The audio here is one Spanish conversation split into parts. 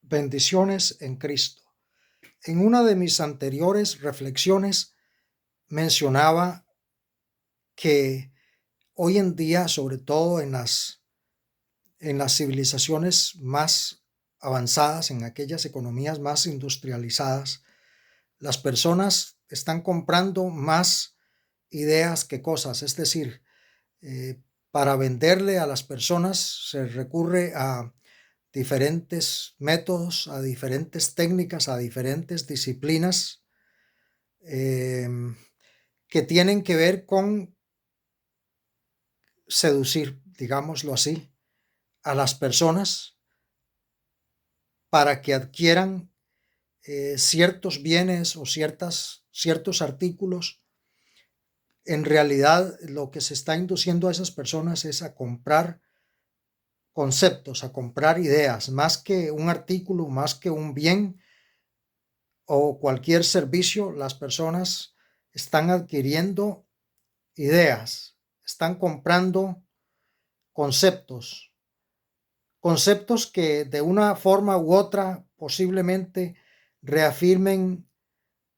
Bendiciones en Cristo. En una de mis anteriores reflexiones mencionaba que hoy en día, sobre todo en las civilizaciones más avanzadas, en aquellas economías más industrializadas, las personas están comprando más ideas que cosas. Es decir, para venderle a las personas se recurre a diferentes métodos, a diferentes técnicas, a diferentes disciplinas em, que tienen que ver con seducir, digámoslo así, a las personas para que adquieran ciertos bienes o ciertos artículos. En realidad, lo que se está induciendo a esas personas es a comprar conceptos, a comprar ideas, más que un artículo, más que un bien o cualquier servicio. Las personas están adquiriendo ideas, están comprando conceptos, conceptos que de una forma u otra posiblemente reafirmen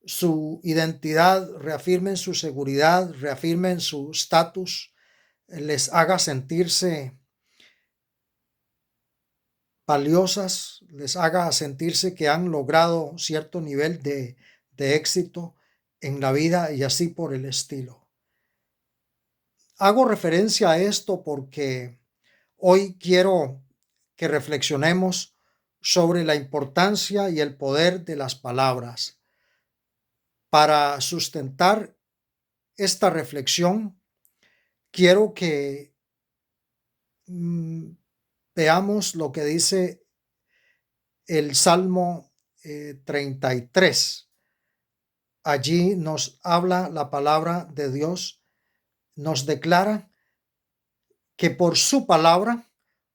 su identidad, reafirmen su seguridad, reafirmen su estatus, les haga sentirse valiosas, les haga sentirse que han logrado cierto nivel de éxito en la vida y así por el estilo. Hago referencia a esto porque hoy quiero que reflexionemos sobre la importancia y el poder de las palabras. Para sustentar esta reflexión, quiero que mm, veamos lo que dice el Salmo 33. Allí nos habla la palabra de Dios, nos declara que por su palabra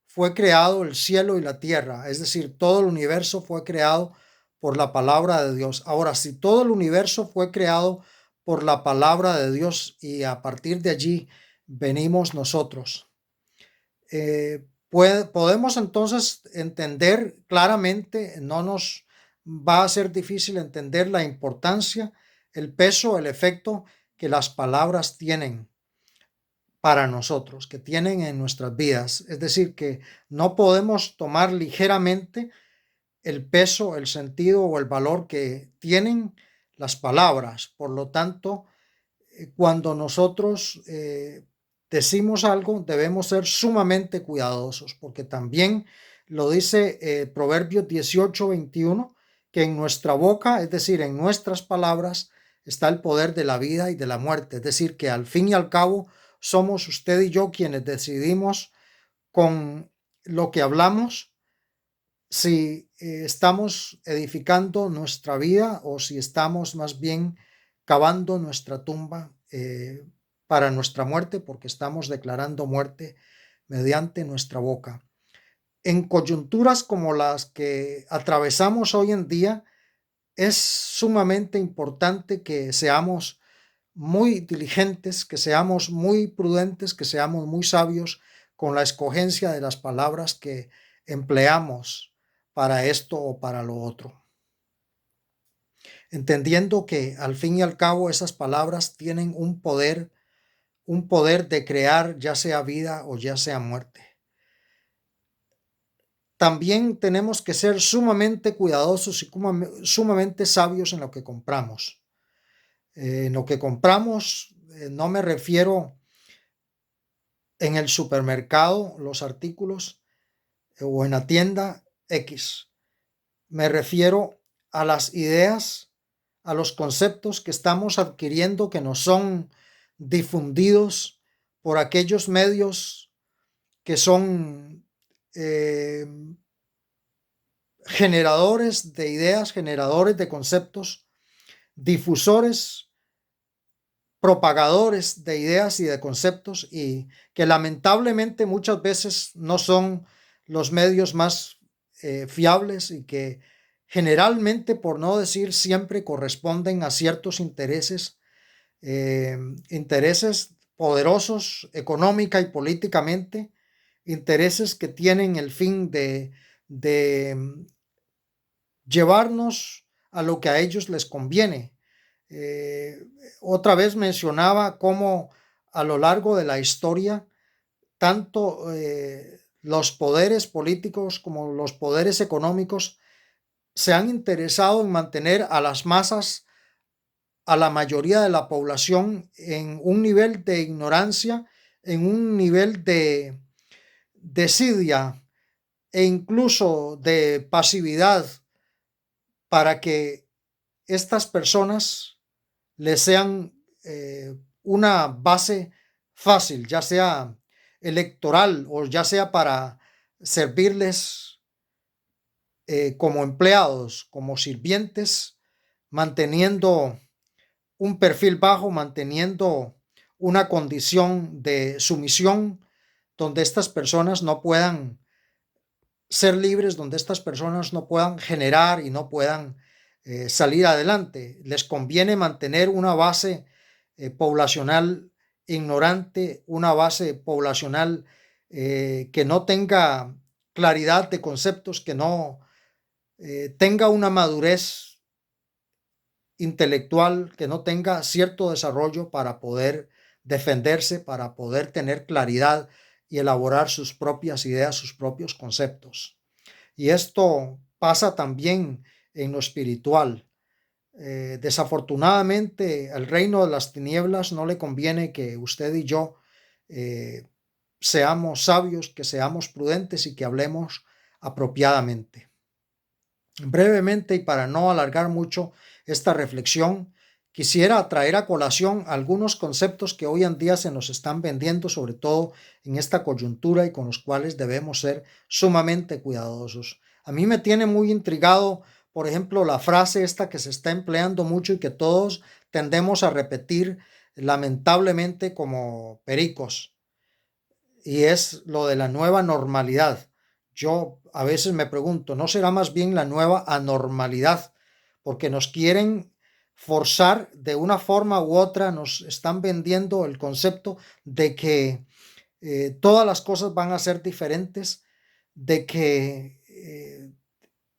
fue creado el cielo y la tierra, es decir, todo el universo fue creado por la palabra de Dios. Ahora, si todo el universo fue creado por la palabra de Dios y a partir de allí venimos nosotros, podemos entonces entender claramente, no nos va a ser difícil entender la importancia, el peso, el efecto que las palabras tienen para nosotros, que tienen en nuestras vidas. Es decir, que no podemos tomar ligeramente el peso, el sentido o el valor que tienen las palabras. Por lo tanto, cuando nosotros decimos algo, debemos ser sumamente cuidadosos, porque también lo dice Proverbios 18:21, que en nuestra boca, es decir, en nuestras palabras, está el poder de la vida y de la muerte. Es decir, que al fin y al cabo somos usted y yo quienes decidimos con lo que hablamos si estamos edificando nuestra vida o si estamos más bien cavando nuestra tumba para nuestra muerte, porque estamos declarando muerte mediante nuestra boca. En coyunturas como las que atravesamos hoy en día, es sumamente importante que seamos muy diligentes, que seamos muy prudentes, que seamos muy sabios con la escogencia de las palabras que empleamos para esto o para lo otro. Entendiendo que al fin y al cabo esas palabras tienen un poder de crear ya sea vida o ya sea muerte. También tenemos que ser sumamente cuidadosos y sumamente sabios en lo que compramos. En lo que compramos, no me refiero en el supermercado, los artículos o en la tienda X. Me refiero a las ideas, a los conceptos que estamos adquiriendo que nos son difundidos por aquellos medios que son eh, generadores de ideas, generadores de conceptos, difusores, propagadores de ideas y de conceptos, y que lamentablemente muchas veces no son los medios más fiables y que generalmente, por no decir siempre, corresponden a ciertos intereses poderosos económica y políticamente, intereses que tienen el fin de llevarnos a lo que a ellos les conviene. Otra vez mencionaba cómo a lo largo de la historia, tanto los poderes políticos como los poderes económicos se han interesado en mantener a las masas, a la mayoría de la población, en un nivel de ignorancia, en un nivel de desidia e incluso de pasividad, para que estas personas les sean una base fácil, ya sea electoral o ya sea para servirles como empleados, como sirvientes, manteniendo un perfil bajo, manteniendo una condición de sumisión donde estas personas no puedan ser libres, donde estas personas no puedan generar y no puedan salir adelante. Les conviene mantener una base poblacional ignorante, una base poblacional que no tenga claridad de conceptos, que no tenga una madurez intelectual, que no tenga cierto desarrollo para poder defenderse, para poder tener claridad y elaborar sus propias ideas, sus propios conceptos. Y esto pasa también en lo espiritual. Desafortunadamente, al reino de las tinieblas no le conviene que usted y yo eh, seamos sabios, que seamos prudentes y que hablemos apropiadamente. Brevemente, y para no alargar mucho esta reflexión, quisiera traer a colación algunos conceptos que hoy en día se nos están vendiendo, sobre todo en esta coyuntura, y con los cuales debemos ser sumamente cuidadosos. A mí me tiene muy intrigado, por ejemplo, la frase esta que se está empleando mucho y que todos tendemos a repetir lamentablemente como pericos, y es lo de la nueva normalidad. Yo a veces me pregunto, ¿no será más bien la nueva anormalidad? Porque nos quieren forzar de una forma u otra, nos están vendiendo el concepto de que todas las cosas van a ser diferentes, de que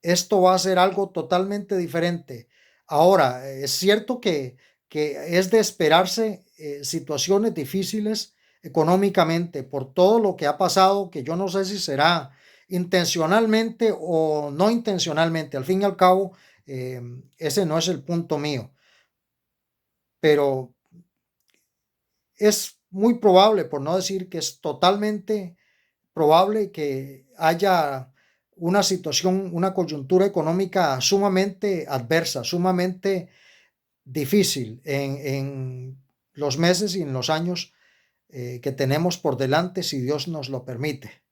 esto va a ser algo totalmente diferente. Ahora, es cierto que es de esperarse situaciones difíciles económicamente por todo lo que ha pasado, que yo no sé si será intencionalmente o no intencionalmente. Al fin y al cabo, ese no es el punto mío, pero es muy probable, por no decir que es totalmente probable, que haya una situación, una coyuntura económica sumamente adversa, sumamente difícil en los meses y en los años que tenemos por delante, si Dios nos lo permite.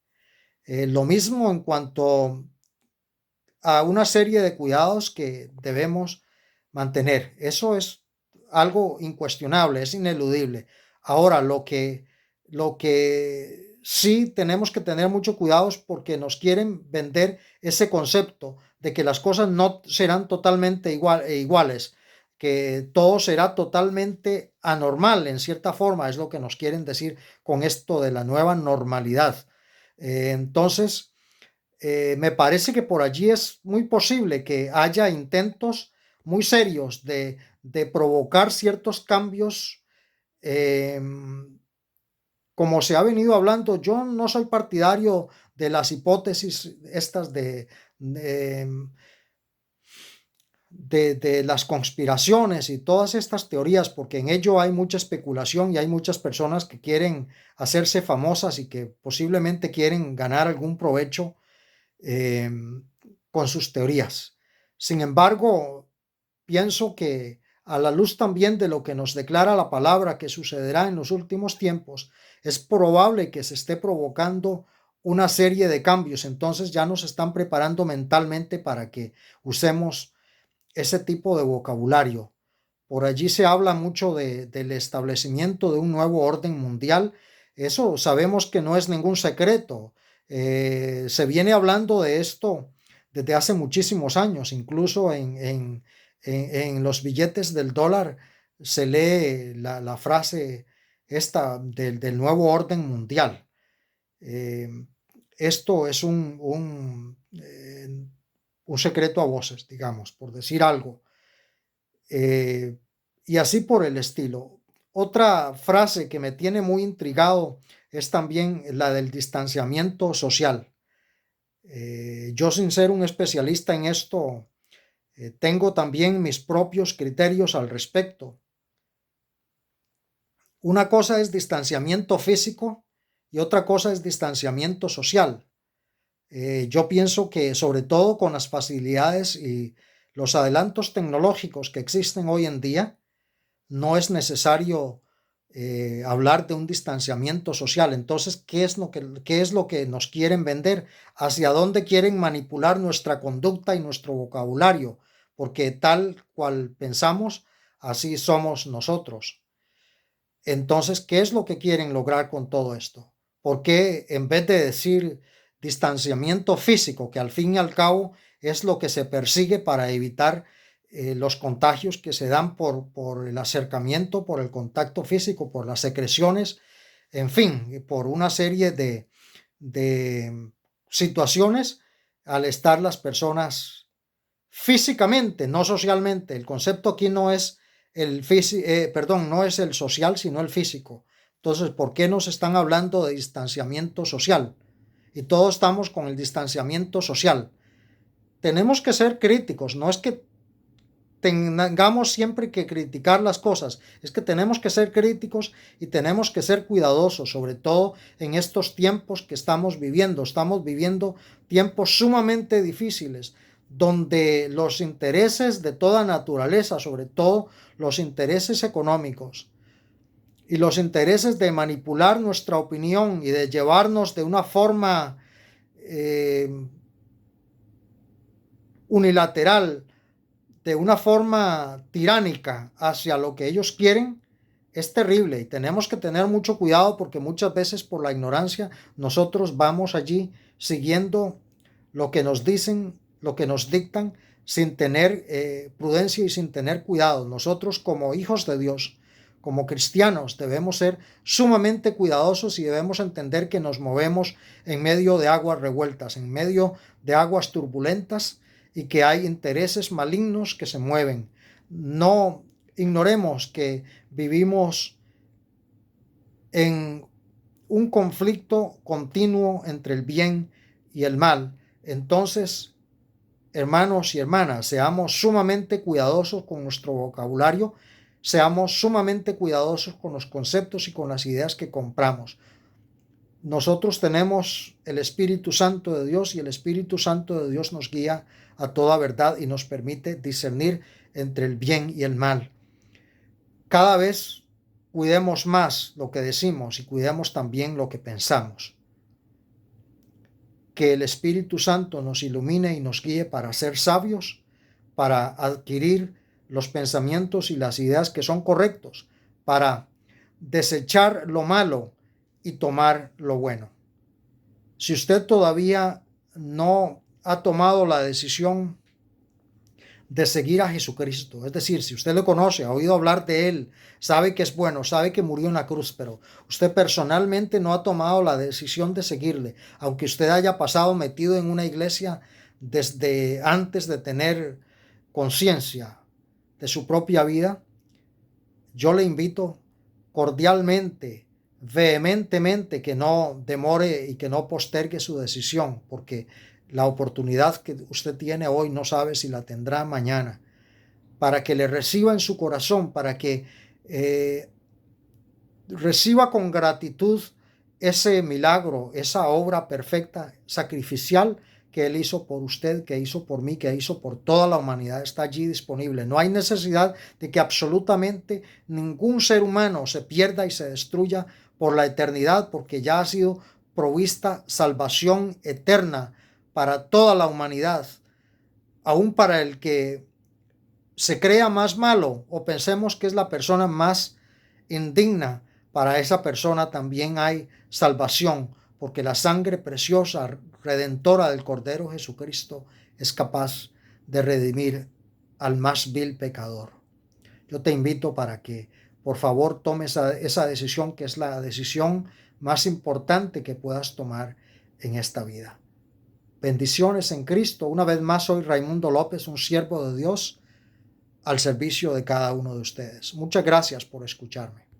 Lo mismo en cuanto a una serie de cuidados que debemos mantener. Eso es algo incuestionable, es ineludible. Ahora, lo que sí tenemos que tener mucho cuidado es porque nos quieren vender ese concepto de que las cosas no serán totalmente iguales, que todo será totalmente anormal en cierta forma, es lo que nos quieren decir con esto de la nueva normalidad. Entonces, me parece que por allí es muy posible que haya intentos muy serios de provocar ciertos cambios, eh, como se ha venido hablando. Yo no soy partidario de las hipótesis estas de, de las conspiraciones y todas estas teorías, porque en ello hay mucha especulación y hay muchas personas que quieren hacerse famosas y que posiblemente quieren ganar algún provecho eh, con sus teorías. Sin embargo, pienso que a la luz también de lo que nos declara la palabra que sucederá en los últimos tiempos, es probable que se esté provocando una serie de cambios. Entonces ya nos están preparando mentalmente para que usemos ese tipo de vocabulario. Por allí se habla mucho del establecimiento de un nuevo orden mundial. Eso sabemos que no es ningún secreto. Se viene hablando de esto desde hace muchísimos años. Incluso en los billetes del dólar se lee la frase esta del nuevo orden mundial. Esto es un secreto a voces, digamos, por decir algo. eh, y así por el estilo. Otra frase que me tiene muy intrigado es también la del distanciamiento social. Yo, sin ser un especialista en esto, tengo también mis propios criterios al respecto. Una cosa es distanciamiento físico y otra cosa es distanciamiento social. Yo pienso que sobre todo con las facilidades y los adelantos tecnológicos que existen hoy en día, no es necesario hablar de un distanciamiento social. Entonces, ¿qué es lo que nos quieren vender? ¿Hacia dónde quieren manipular nuestra conducta y nuestro vocabulario? Porque tal cual pensamos, así somos nosotros. Entonces, ¿qué es lo que quieren lograr con todo esto? ¿Por qué en vez de decir distanciamiento físico, que al fin y al cabo es lo que se persigue para evitar los contagios que se dan por el acercamiento, por el contacto físico, por las secreciones, en fin, por una serie de situaciones al estar las personas físicamente, no socialmente? El concepto aquí no es no es el social, sino el físico. Entonces, ¿por qué nos están hablando de distanciamiento social? Y todos estamos con el distanciamiento social. Tenemos que ser críticos, no es que tengamos siempre que criticar las cosas, es que tenemos que ser críticos y tenemos que ser cuidadosos, sobre todo en estos tiempos que estamos viviendo. Estamos viviendo tiempos sumamente difíciles, donde los intereses de toda naturaleza, sobre todo los intereses económicos y los intereses de manipular nuestra opinión y de llevarnos de una forma eh, unilateral, de una forma tiránica hacia lo que ellos quieren, es terrible y tenemos que tener mucho cuidado, porque muchas veces por la ignorancia nosotros vamos allí siguiendo lo que nos dicen, lo que nos dictan, sin tener prudencia y sin tener cuidado. Nosotros, como hijos de Dios, como cristianos, debemos ser sumamente cuidadosos y debemos entender que nos movemos en medio de aguas revueltas, en medio de aguas turbulentas, y que hay intereses malignos que se mueven. No ignoremos que vivimos en un conflicto continuo entre el bien y el mal. Entonces, hermanos y hermanas, seamos sumamente cuidadosos con nuestro vocabulario, seamos sumamente cuidadosos con los conceptos y con las ideas que compramos. Nosotros tenemos el Espíritu Santo de Dios y el Espíritu Santo de Dios nos guía a toda verdad y nos permite discernir entre el bien y el mal. Cada vez cuidemos más lo que decimos y cuidemos también lo que pensamos. Que el Espíritu Santo nos ilumine y nos guíe para ser sabios, para adquirir los pensamientos y las ideas que son correctos, para desechar lo malo y tomar lo bueno. Si usted todavía no ha tomado la decisión de seguir a Jesucristo, es decir, si usted lo conoce, ha oído hablar de Él, sabe que es bueno, sabe que murió en la cruz, pero usted personalmente no ha tomado la decisión de seguirle, aunque usted haya pasado metido en una iglesia desde antes de tener conciencia de su propia vida, yo le invito cordialmente, vehementemente, que no demore y que no postergue su decisión, porque la oportunidad que usted tiene hoy no sabe si la tendrá mañana, para que le reciba en su corazón, para que eh, reciba con gratitud ese milagro, esa obra perfecta, sacrificial, que Él hizo por usted, que hizo por mí, que hizo por toda la humanidad. Está allí disponible. No hay necesidad de que absolutamente ningún ser humano se pierda y se destruya por la eternidad, porque ya ha sido provista salvación eterna para toda la humanidad, aún para el que se crea más malo o pensemos que es la persona más indigna. Para esa persona también hay salvación, porque la sangre preciosa, redentora del Cordero Jesucristo es capaz de redimir al más vil pecador. Yo te invito para que por favor tomes esa decisión, que es la decisión más importante que puedas tomar en esta vida. Bendiciones en Cristo. Una vez más, soy Raimundo López, un siervo de Dios al servicio de cada uno de ustedes. Muchas gracias por escucharme.